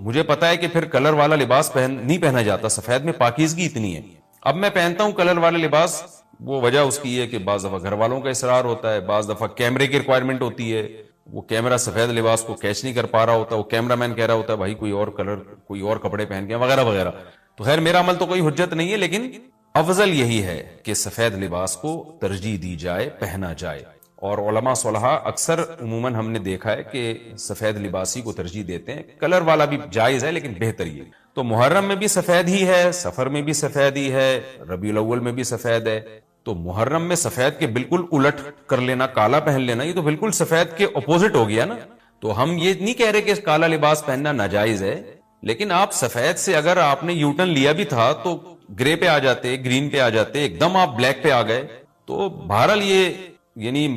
Speaker 3: مجھے پتا ہے کہ پھر کلر والا لباس نہیں پہنا جاتا، سفید میں پاکیزگی اتنی ہے۔ اب میں پہنتا ہوں کلر والا لباس، وہ وجہ اس کی ہے کہ بعض دفعہ گھر والوں کا اصرار ہوتا ہے، بعض دفعہ کیمرے کی ریکوائرمنٹ ہوتی ہے، وہ کیمرہ سفید لباس کو کیچ نہیں کر پا رہا ہوتا، وہ کیمرہ مین کہہ رہا ہوتا ہے بھائی کوئی اور کلر، کوئی اور کپڑے پہن کے وغیرہ وغیرہ۔ تو خیر میرا عمل تو کوئی حجت نہیں ہے، لیکن افضل یہی ہے کہ سفید لباس کو ترجیح دی جائے، پہنا جائے، اور علماء صلحاء اکثر عموماً ہم نے دیکھا ہے کہ سفید لباسی کو ترجیح دیتے ہیں، کلر والا بھی جائز ہے لیکن بہتر یہ۔ تو محرم میں بھی سفید ہی ہے، سفر میں بھی سفید ہی ہے، ربیع الاول میں بھی سفید ہے، تو محرم میں سفید کے بالکل الٹ کر لینا، کالا پہن لینا، یہ تو بالکل سفید کے اپوزٹ ہو گیا نا۔ تو ہم یہ نہیں کہہ رہے کہ کالا لباس پہننا ناجائز ہے، لیکن آپ سفید سے اگر آپ نے یوٹرن لیا بھی تھا تو گرے پہ آ جاتے، گرین پہ آ جاتے، ایک دم آپ بلیک پہ آ گئے، تو بہرحال یہ یعنی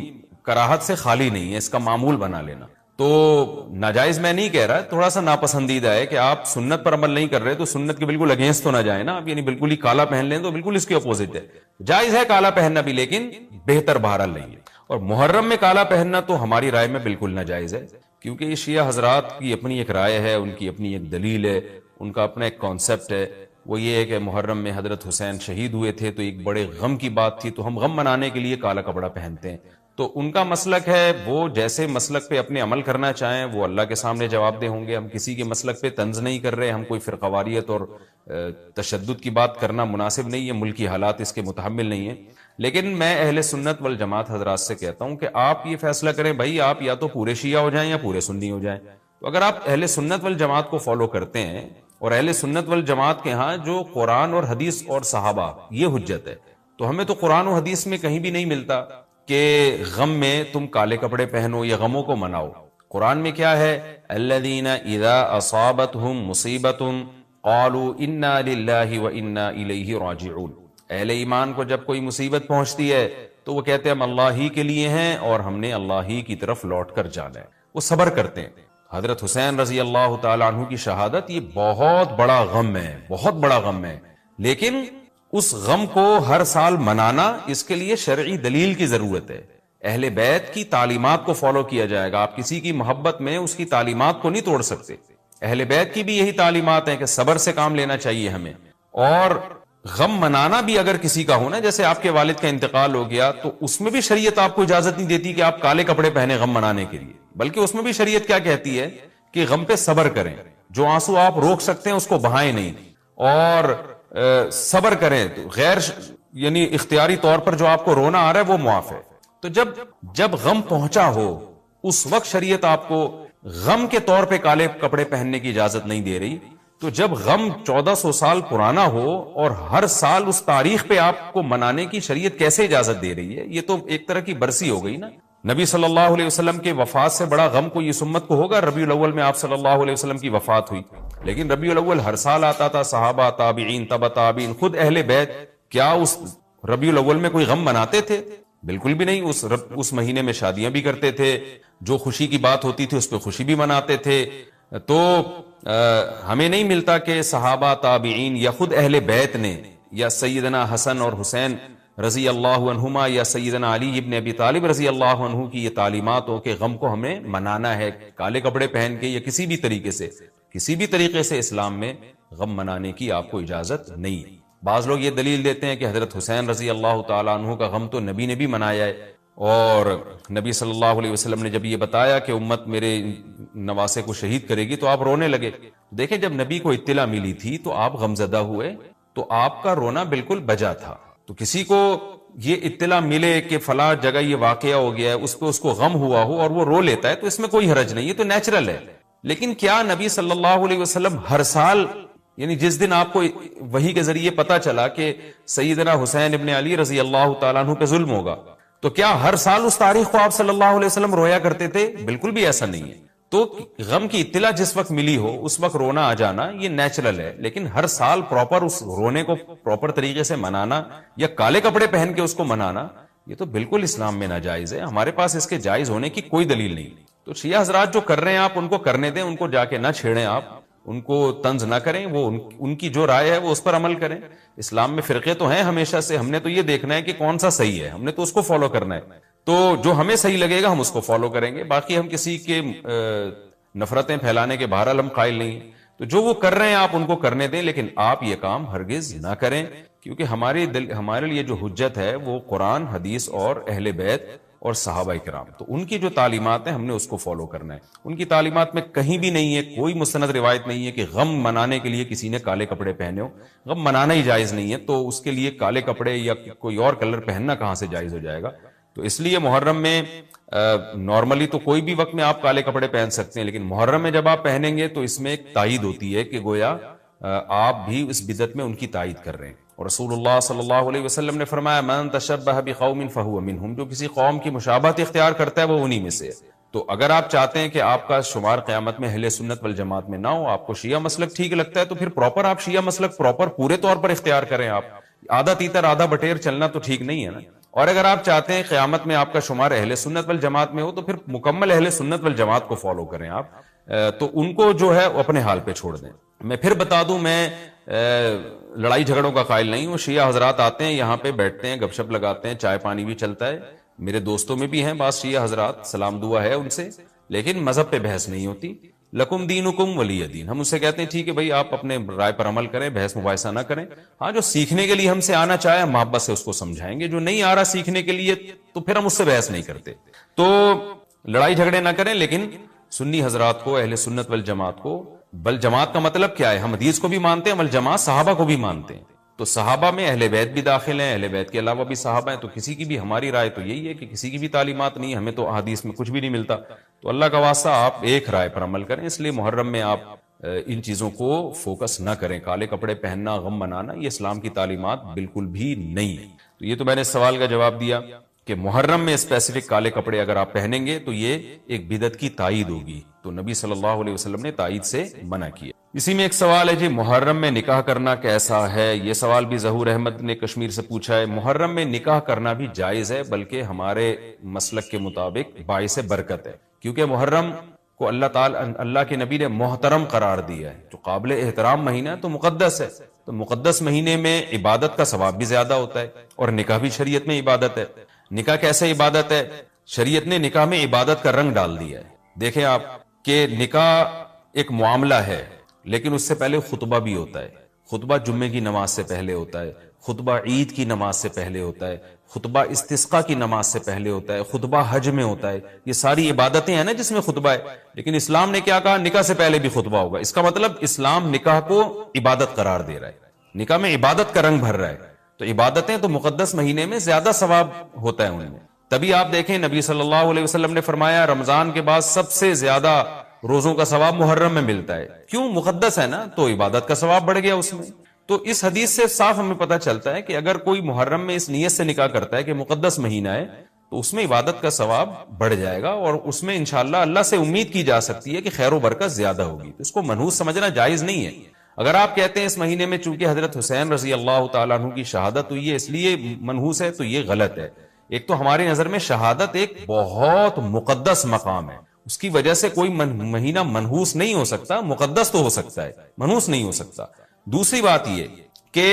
Speaker 3: کراہت سے خالی نہیں ہے، اس کا معمول بنا لینا۔ تو ناجائز میں نہیں کہہ رہا، تھوڑا سا ناپسندیدہ ہے کہ آپ سنت پر عمل نہیں کر رہے تو سنت کے بالکل اگینسٹ تو نہ جائیں نا آپ، یعنی بالکل ہی کالا پہن لیں تو بالکل اس کے اپوزٹ ہے۔ جائز ہے کالا پہننا بھی، لیکن بہتر بہرحال نہیں ہے۔ اور محرم میں کالا پہننا تو ہماری رائے میں بالکل ناجائز ہے، کیونکہ یہ شیعہ حضرات کی اپنی ایک رائے ہے، ان کی اپنی ایک دلیل ہے، ان کا اپنا ایک کانسیپٹ ہے، وہ یہ ہے کہ محرم میں حضرت حسین شہید ہوئے تھے تو ایک بڑے غم کی بات تھی، تو ہم غم منانے کے لیے کالا کپڑا پہنتے ہیں۔ تو ان کا مسلک ہے، وہ جیسے مسلک پہ اپنے عمل کرنا چاہیں وہ اللہ کے سامنے جواب دہ ہوں گے، ہم کسی کے مسلک پہ طنز نہیں کر رہے، ہم کوئی فرقواریت اور تشدد کی بات کرنا مناسب نہیں ہے، ملکی حالات اس کے متحمل نہیں ہیں، لیکن میں اہل سنت والجماعت حضرات سے کہتا ہوں کہ آپ یہ فیصلہ کریں بھائی، آپ یا تو پورے شیعہ ہو جائیں یا پورے سنی ہو جائیں۔ تو اگر آپ اہل سنت والجماعت کو فالو کرتے ہیں، اور اہل سنت والجماعت کے ہاں جو قرآن اور حدیث اور صحابہ یہ حجت ہے، تو ہمیں تو قرآن و حدیث میں کہیں بھی نہیں ملتا کہ غم میں تم کالے کپڑے پہنو یا غموں کو مناؤ۔ قرآن میں کیا ہے؟ الذین اذا اصابتہم مصیبۃ قالوا انا للہ وانا الیہ راجعون۔ اہل ایمان کو جب کوئی مصیبت پہنچتی ہے تو وہ کہتے ہیں ہم اللہ ہی کے لیے ہیں اور ہم نے اللہ ہی کی طرف لوٹ کر جانا ہے، وہ صبر کرتے ہیں۔ حضرت حسین رضی اللہ تعالی عنہ کی شہادت یہ بہت بڑا غم ہے، بہت بڑا غم ہے، لیکن اس غم کو ہر سال منانا، اس کے لیے شرعی دلیل کی ضرورت ہے۔ اہل بیت کی تعلیمات کو فالو کیا جائے گا، آپ کسی کی محبت میں اس کی تعلیمات کو نہیں توڑ سکتے۔ اہل بیت کی بھی یہی تعلیمات ہیں کہ صبر سے کام لینا چاہیے ہمیں، اور غم منانا بھی اگر کسی کا ہونا، جیسے آپ کے والد کا انتقال ہو گیا تو اس میں بھی شریعت آپ کو اجازت نہیں دیتی کہ آپ کالے کپڑے پہنے غم منانے کے لیے، بلکہ اس میں بھی شریعت کیا کہتی ہے کہ غم پہ صبر کریں، جو آنسو آپ روک سکتے ہیں اس کو بہائیں نہیں، اور صبر کریں، غیر یعنی اختیاری طور پر جو آپ کو رونا آ رہا ہے وہ معاف ہے۔ تو جب غم پہنچا ہو اس وقت شریعت آپ کو غم کے طور پہ کالے کپڑے پہننے کی اجازت نہیں دے رہی۔ تو جب غم 1400 سال پرانا ہو اور ہر سال اس تاریخ پہ آپ کو منانے کی شریعت کیسے اجازت دے رہی ہے؟ یہ تو ایک طرح کی برسی ہو گئی نا۔ نبی صلی اللہ علیہ وسلم کے وفات سے بڑا غم کو اس امت کو ہوگا، ربیع الاول میں آپ صلی اللہ علیہ وسلم کی وفات ہوئی، لیکن ربیع الاول ہر سال آتا تھا، صحابہ، تابعین، تبع تابعین، خود اہل بیت کیا اس ربیع الاول میں کوئی غم مناتے تھے؟ بالکل بھی نہیں۔ اس مہینے میں شادیاں بھی کرتے تھے، جو خوشی کی بات ہوتی تھی اس پہ خوشی بھی مناتے تھے۔ تو ہمیں نہیں ملتا کہ صحابہ، تابعین یا خود اہل بیت نے یا سیدنا حسن اور حسین رضی اللہ عنہما یا سیدنا علی ابن ابی طالب رضی اللہ عنہ کی یہ تعلیمات ہو کہ غم کو ہمیں منانا ہے کالے کپڑے پہن کے یا کسی بھی طریقے سے اسلام میں غم منانے کی آپ کو اجازت نہیں۔ بعض لوگ یہ دلیل دیتے ہیں کہ حضرت حسین رضی اللہ تعالیٰ عنہ کا غم تو نبی نے بھی منایا ہے، اور نبی صلی اللہ علیہ وسلم نے جب یہ بتایا کہ امت میرے نواسے کو شہید کرے گی تو آپ رونے لگے۔ دیکھیں جب نبی کو اطلاع ملی تھی تو آپ غمزدہ ہوئے، تو آپ کا رونا بالکل بجا تھا۔ تو کسی کو یہ اطلاع ملے کہ فلاں جگہ یہ واقعہ ہو گیا ہے، اس پہ اس کو غم ہوا ہو اور وہ رو لیتا ہے تو اس میں کوئی حرج نہیں، یہ تو نیچرل ہے۔ لیکن کیا نبی صلی اللہ علیہ وسلم ہر سال، یعنی جس دن آپ کو وحی کے ذریعے پتا چلا کہ سیدنا حسین ابن علی رضی اللہ تعالیٰ عنہ پہ ظلم ہوگا، تو کیا ہر سال اس تاریخ کو آپ صلی اللہ علیہ وسلم رویا کرتے تھے؟ بالکل بھی ایسا نہیں ہے۔ تو غم کی اطلاع جس وقت ملی ہو اس وقت رونا آ جانا یہ نیچرل ہے، لیکن ہر سال پراپر اس رونے کو پراپر طریقے سے منانا یا کالے کپڑے پہن کے اس کو منانا یہ تو بالکل اسلام میں ناجائز ہے۔ ہمارے پاس اس کے جائز ہونے کی کوئی دلیل نہیں۔ تو شیعہ حضرات جو کر رہے ہیں آپ ان کو کرنے دیں، ان کو جا کے نہ چھیڑیں، آپ ان کو طنز نہ کریں، وہ ان کی جو رائے ہے وہ اس پر عمل کریں۔ اسلام میں فرقے تو ہیں ہمیشہ سے، ہم نے تو یہ دیکھنا ہے کہ کون سا صحیح ہے، ہم نے تو اس کو فالو کرنا ہے۔ تو جو ہمیں صحیح لگے گا ہم اس کو فالو کریں گے، باقی ہم کسی کے نفرتیں پھیلانے کے بہرحال ہم قائل نہیں ہیں۔ تو جو وہ کر رہے ہیں آپ ان کو کرنے دیں، لیکن آپ یہ کام ہرگز نہ کریں، کیونکہ ہمارے لیے جو حجت ہے وہ قرآن، حدیث اور اہل بیت اور صحابہ کرام، تو ان کی جو تعلیمات ہیں ہم نے اس کو فالو کرنا ہے۔ ان کی تعلیمات میں کہیں بھی نہیں ہے، کوئی مستند روایت نہیں ہے کہ غم منانے کے لیے کسی نے کالے کپڑے پہنے ہو۔ غم منانا ہی جائز نہیں ہے، تو اس کے لیے کالے کپڑے یا کوئی اور کلر پہننا کہاں سے جائز ہو جائے گا؟ تو اس لیے محرم میں نارملی تو کوئی بھی وقت میں آپ کالے کپڑے پہن سکتے ہیں، لیکن محرم میں جب آپ پہنیں گے تو اس میں ایک تائید ہوتی ہے کہ گویا آپ بھی اس بدعت میں ان کی تائید کر رہے ہیں۔ اور رسول اللہ صلی اللہ علیہ وسلم نے فرمایا من تشبہ بقوم فہو منہم، جو کسی قوم کی مشابہت اختیار کرتا ہے وہ انہی میں سے ہے۔ تو اگر آپ چاہتے ہیں کہ آپ کا شمار قیامت میں اہل سنت والجماعت میں نہ ہو، آپ کو شیعہ مسلک ٹھیک لگتا ہے تو پھر پراپر آپ شیعہ مسلک پراپر پورے طور پر اختیار کریں۔ آپ آدھا تیتر آدھا بٹیر چلنا تو ٹھیک نہیں ہے نا۔ اور اگر آپ چاہتے ہیں قیامت میں آپ کا شمار اہل سنت والجماعت میں ہو تو پھر مکمل اہل سنت والجماعت کو فالو کریں آپ، تو ان کو جو ہے اپنے حال پہ چھوڑ دیں۔ میں پھر بتا دوں، میں لڑائی جھگڑوں کا قائل نہیں ہوں۔ شیعہ حضرات آتے ہیں یہاں پہ بیٹھتے ہیں، گپ شپ لگاتے ہیں، چائے پانی بھی چلتا ہے، میرے دوستوں میں بھی ہیں بعض شیعہ حضرات، سلام دعا ہے ان سے، لیکن مذہب پہ بحث نہیں ہوتی۔ لکم دینکم ولی دین، ہم ان سے کہتے ہیں ٹھیک ہے بھائی آپ اپنے رائے پر عمل کریں، بحث مباحثہ نہ کریں۔ ہاں جو سیکھنے کے لیے ہم سے آنا چاہے محبت سے اس کو سمجھائیں گے، جو نہیں آ رہا سیکھنے کے لیے تو پھر ہم اس سے بحث نہیں کرتے۔ تو لڑائی جھگڑے نہ کریں، لیکن سنی حضرات کو، اہل سنت والجماعت کو، بل جماعت کا مطلب کیا ہے؟ ہم حدیث کو بھی مانتے ہیں، بل جماعت صحابہ کو بھی مانتے ہیں۔ تو صحابہ میں اہل بیت بھی داخل ہیں، اہل بیت کے علاوہ بھی صحابہ ہیں، تو کسی کی بھی ہماری رائے تو یہی ہے کہ کسی کی بھی تعلیمات نہیں، ہمیں تو احادیث میں کچھ بھی نہیں ملتا۔ تو اللہ کا واسطہ آپ ایک رائے پر عمل کریں، اس لیے محرم میں آپ ان چیزوں کو فوکس نہ کریں۔ کالے کپڑے پہننا، غم منانا، یہ اسلام کی تعلیمات بالکل بھی نہیں ہے۔ تو یہ تو میں نے اس سوال کا جواب دیا کہ محرم میں اسپیسیفک کالے کپڑے اگر آپ پہنیں گے تو یہ ایک بدعت کی تائید ہوگی، تو نبی صلی اللہ علیہ وسلم نے تائید سے منع کیا۔ اسی میں ایک سوال ہے جی، محرم میں نکاح کرنا کیسا ہے؟ یہ سوال بھی ظہور احمد نے کشمیر سے پوچھا ہے۔ محرم میں نکاح کرنا بھی جائز ہے، بلکہ ہمارے مسلک کے مطابق باعث برکت ہے، کیونکہ محرم کو اللہ کے نبی نے محترم قرار دیا ہے، جو قابل احترام مہینہ ہے تو مقدس ہے۔ تو مقدس مہینے میں عبادت کا ثواب بھی زیادہ ہوتا ہے، اور نکاح بھی شریعت میں عبادت ہے۔ نکاح کیسے عبادت ہے؟ شریعت نے نکاح میں عبادت کا رنگ ڈال دیا ہے۔ دیکھیں آپ کہ نکاح ایک معاملہ ہے، لیکن اس سے پہلے خطبہ بھی ہوتا ہے۔ خطبہ جمعے کی نماز سے پہلے ہوتا ہے، خطبہ عید کی نماز سے پہلے ہوتا ہے، خطبہ استسقاء کی نماز سے پہلے ہوتا ہے، خطبہ حج میں ہوتا ہے. یہ ساری عبادتیں ہیں نا جس میں خطبہ ہے. لیکن اسلام نے کیا کہا؟ نکاح سے پہلے بھی خطبہ ہوگا. اس کا مطلب اسلام نکاح کو عبادت قرار دے رہا ہے، نکاح میں عبادت کا رنگ بھر رہا ہے. تو عبادتیں تو مقدس مہینے میں زیادہ ثواب ہوتا ہے ان میں. تبھی آپ دیکھیں نبی صلی اللہ علیہ وسلم نے فرمایا رمضان کے بعد سب سے زیادہ روزوں کا ثواب محرم میں ملتا ہے. کیوں؟ مقدس ہے نا، تو عبادت کا ثواب بڑھ گیا اس میں. تو اس حدیث سے صاف ہمیں پتہ چلتا ہے کہ اگر کوئی محرم میں اس نیت سے نکاح کرتا ہے کہ مقدس مہینہ ہے تو اس میں عبادت کا ثواب بڑھ جائے گا، اور اس میں انشاءاللہ اللہ سے امید کی جا سکتی ہے کہ خیر و برکت زیادہ ہوگی. تو اس کو منحوس سمجھنا جائز نہیں ہے. اگر آپ کہتے ہیں اس مہینے میں چونکہ حضرت حسین رضی اللہ تعالیٰ عنہ کی شہادت ہوئی ہے اس لیے منحوس ہے، تو یہ غلط ہے. ایک تو ہماری نظر میں شہادت ایک بہت مقدس مقام ہے، اس کی وجہ سے کوئی مہینہ منحوس نہیں ہو سکتا. مقدس تو ہو سکتا ہے، منحوس نہیں ہو سکتا. دوسری بات یہ کہ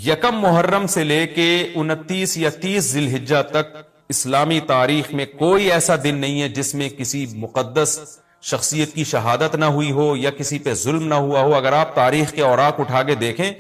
Speaker 3: یکم محرم سے لے کے 29 یا 30 ذی الحجہ تک اسلامی تاریخ میں کوئی ایسا دن نہیں ہے جس میں کسی مقدس شخصیت کی شہادت نہ ہوئی ہو یا کسی پہ ظلم نہ ہوا ہو. اگر آپ تاریخ کے اوراق اٹھا کے دیکھیں،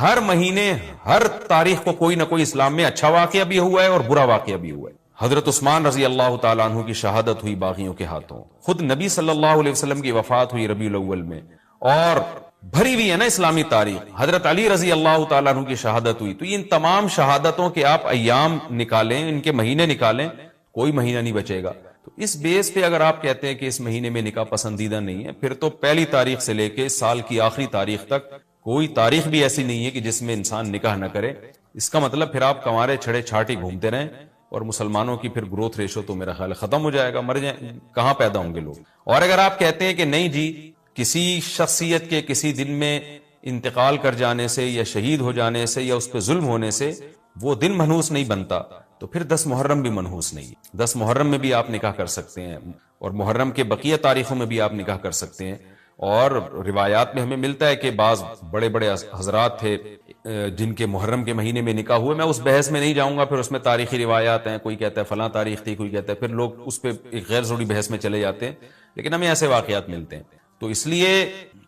Speaker 3: ہر مہینے ہر تاریخ کو کوئی نہ کوئی اسلام میں اچھا واقعہ بھی ہوا ہے اور برا واقعہ بھی ہوا ہے. حضرت عثمان رضی اللہ تعالیٰ عنہ کی شہادت ہوئی باغیوں کے ہاتھوں. خود نبی صلی اللہ علیہ وسلم کی وفات ہوئی ربیع الاول میں، اور بھری ہوئی ہے نا اسلامی تاریخ. حضرت علی رضی اللہ تعالیٰ عنہ کی شہادت ہوئی. تو ان تمام شہادتوں کے آپ ایام نکالیں، ان کے مہینے نکالیں، کوئی مہینہ نہیں بچے گا. تو اس بیس پہ اگر آپ کہتے ہیں کہ اس مہینے میں نکاح پسندیدہ نہیں ہے، پھر تو پہلی تاریخ سے لے کے سال کی آخری تاریخ تک کوئی تاریخ بھی ایسی نہیں ہے کہ جس میں انسان نکاح نہ کرے. اس کا مطلب پھر آپ کنوارے چھڑے چھاٹی گھومتے رہیں، اور مسلمانوں کی پھر گروتھ ریشو تو میرا خیال ختم ہو جائے گا، مر جائیں، کہاں پیدا ہوں گے لوگ. اور اگر آپ کہتے ہیں کہ نہیں جی کسی شخصیت کے کسی دن میں انتقال کر جانے سے یا شہید ہو جانے سے یا اس پہ ظلم ہونے سے وہ دن منحوس نہیں بنتا، تو پھر 10 محرم بھی منحوس نہیں. 10 محرم میں بھی آپ نکاح کر سکتے ہیں، اور محرم کے بقیہ تاریخوں میں بھی آپ نکاح کر سکتے ہیں. اور روایات میں ہمیں ملتا ہے کہ بعض بڑے بڑے حضرات تھے جن کے محرم کے مہینے میں نکاح ہوئے. میں اس بحث میں نہیں جاؤں گا، پھر اس میں تاریخی روایات ہیں، کوئی کہتا ہے فلاں تاریخ تھی، کوئی کہتا ہے، پھر لوگ اس پہ ایک غیر ضروری بحث میں چلے جاتے ہیں. لیکن ہمیں ایسے واقعات ملتے ہیں. تو اس لیے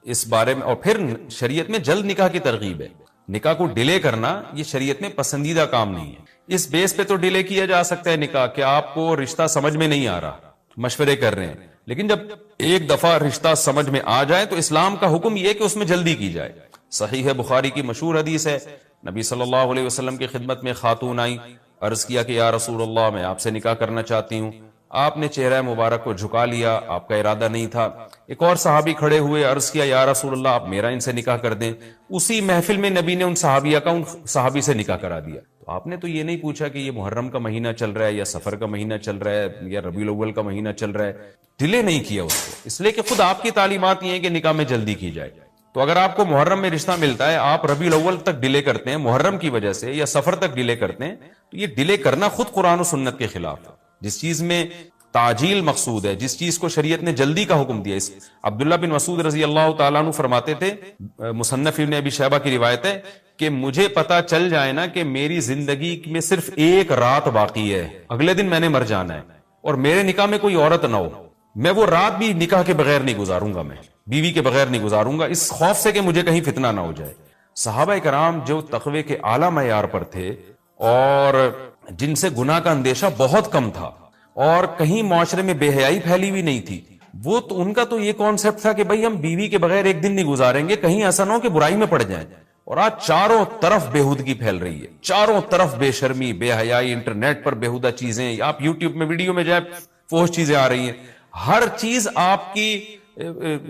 Speaker 3: اس بارے میں، اور پھر شریعت میں جلد نکاح کی ترغیب ہے. نکاح کو ڈیلے کرنا یہ شریعت میں پسندیدہ کام نہیں ہے. اس بیس پہ تو ڈیلے کیا جا سکتا ہے نکاح کہ آپ کو رشتہ سمجھ میں نہیں آ رہا، مشورے کر رہے ہیں. لیکن جب ایک دفعہ رشتہ سمجھ میں آ جائے تو اسلام کا حکم یہ ہے کہ اس میں جلدی کی جائے. صحیح بخاری کی مشہور حدیث ہے، نبی صلی اللہ علیہ وسلم کی خدمت میں خاتون آئی، عرض کیا کہ یا رسول اللہ میں آپ سے نکاح کرنا چاہتی ہوں. آپ نے چہرہ مبارک کو جھکا لیا، آپ کا ارادہ نہیں تھا. ایک اور صحابی کھڑے ہوئے، عرض کیا یا رسول اللہ آپ میرا ان سے نکاح کر دیں. اسی محفل میں نبی نے ان صحابیہ کا ان صحابی سے نکاح کرا دیا. تو آپ نے تو یہ نہیں پوچھا کہ یہ محرم کا مہینہ چل رہا ہے یا سفر کا مہینہ چل رہا ہے یا ربیع الاول کا مہینہ چل رہا ہے. ڈیلے نہیں کیا اس کو، اس لیے کہ خود آپ کی تعلیمات یہ ہیں کہ نکاح میں جلدی کی جائے. تو اگر آپ کو محرم میں رشتہ ملتا ہے، آپ ربیع الاول تک ڈیلے کرتے ہیں محرم کی وجہ سے یا سفر تک ڈیلے کرتے ہیں، تو یہ ڈیلے کرنا خود قرآن و سنت کے خلاف ہے. جس چیز میں تعجیل مقصود ہے، جس چیز کو شریعت نے جلدی کا حکم دیا. اس عبداللہ بن مسعود رضی اللہ تعالیٰ عنہ فرماتے تھے، مصنف ابن ابی شیبہ کی روایت ہے کہ مجھے پتا چل جائے نا کہ میری زندگی میں صرف ایک رات باقی ہے، اگلے دن میں نے مر جانا ہے، اور میرے نکاح میں کوئی عورت نہ ہو، میں وہ رات بھی نکاح کے بغیر نہیں گزاروں گا، میں بیوی کے بغیر نہیں گزاروں گا، اس خوف سے کہ مجھے کہیں فتنہ نہ ہو جائے. صحابہ کرام جو تقوی کے اعلیٰ معیار پر تھے اور جن سے گناہ کا اندیشہ بہت کم تھا اور کہیں معاشرے میں بے حیائی پھیلی ہوئی نہیں تھی، وہ تو ان کا تو یہ کانسیپٹ تھا کہ بھئی ہم بیوی کے بغیر ایک دن نہیں گزاریں گے، کہیں ایسا نہ ہو کہ برائی میں پڑ جائیں. اور آج چاروں طرف بےہودگی پھیل رہی ہے، چاروں طرف بے شرمی، بے حیائی، انٹرنیٹ پر بےہودہ چیزیں، آپ یوٹیوب میں ویڈیو میں جائیں فحش چیزیں آ رہی ہیں. ہر چیز آپ کی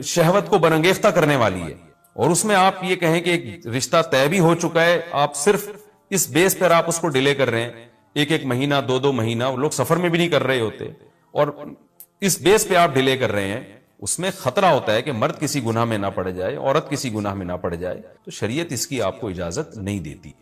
Speaker 3: شہوت کو برانگیختہ کرنے والی ہے، اور اس میں آپ یہ کہیں کہ ایک رشتہ طے بھی ہو چکا ہے، آپ صرف اس بیس پر آپ اس کو ڈیلے کر رہے ہیں، ایک مہینہ، دو مہینہ، لوگ سفر میں بھی نہیں کر رہے ہوتے، اور اس بیس پہ آپ ڈیلے کر رہے ہیں. اس میں خطرہ ہوتا ہے کہ مرد کسی گناہ میں نہ پڑ جائے، عورت کسی گناہ میں نہ پڑ جائے. تو شریعت اس کی آپ کو اجازت نہیں دیتی.